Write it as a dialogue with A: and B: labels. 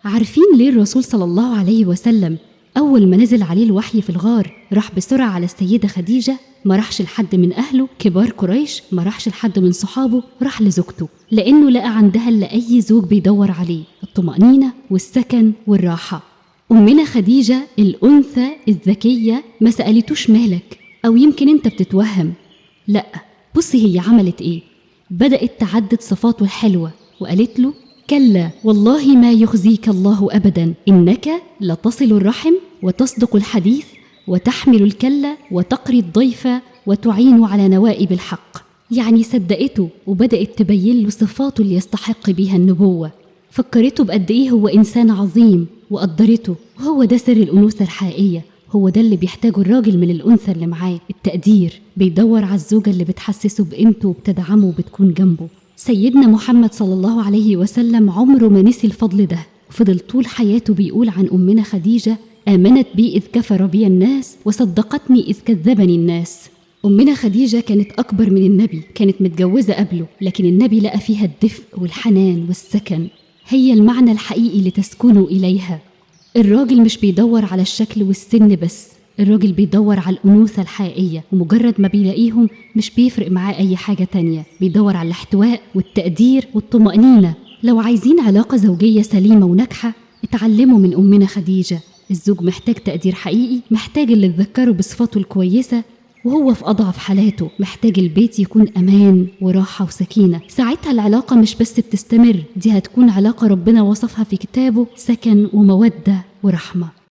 A: عارفين ليه الرسول صلى الله عليه وسلم أول ما نزل عليه الوحي في الغار راح بسرعة على السيدة خديجة؟ ما راحش لحد من أهله كبار قريش، ما راحش لحد من صحابه، راح لزوجته، لأنه لقى عندها اللي أي زوج بيدور عليه: الطمأنينة والسكن والراحة. أمنا خديجة الأنثى الذكية ما سألتوش مالك، أو يمكن أنت بتتوهم. لأ، بصي هي عملت إيه؟ بدأت تعدد صفاته الحلوة وقالت له: كلا والله ما يخزيك الله أبدا، إنك لتصل الرحم وتصدق الحديث وتحمل الكلة وتقري الضيف وتعين على نوائب الحق. يعني صدقته وبدأت تبين له صفاته اللي يستحق بيها النبوة، فكرته بقد إيه هو إنسان عظيم وقدرته. وهو ده سر الأنوثة الحقيقية، هو ده اللي بيحتاجه الراجل من الأنثى اللي معاه، التقدير. بيدور على الزوجة اللي بتحسسه بقيمته وبتدعمه وبتكون جنبه. سيدنا محمد صلى الله عليه وسلم عمره ما نسي الفضل ده، وفضل طول حياته بيقول عن أمنا خديجة: آمنت بي إذ كفر بي الناس وصدقتني إذ كذبني الناس. أمنا خديجة كانت أكبر من النبي، كانت متجوزة قبله، لكن النبي لقى فيها الدفء والحنان والسكن، هي المعنى الحقيقي لتسكنوا إليها. الراجل مش بيدور على الشكل والسن بس، الراجل بيدور على الأنوثة الحقيقية، ومجرد ما بيلاقيهم مش بيفرق معاه أي حاجة تانية، بيدور على الاحتواء والتقدير والطمأنينة. لو عايزين علاقة زوجية سليمة وناجحة، اتعلموا من أمنا خديجة. الزوج محتاج تقدير حقيقي، محتاج اللي تذكره بصفاته الكويسة، وهو في أضعف حالاته محتاج البيت يكون أمان وراحة وسكينة. ساعتها العلاقة مش بس بتستمر، دي هتكون علاقة ربنا وصفها في كتابه: سكن ومودة ورحمة.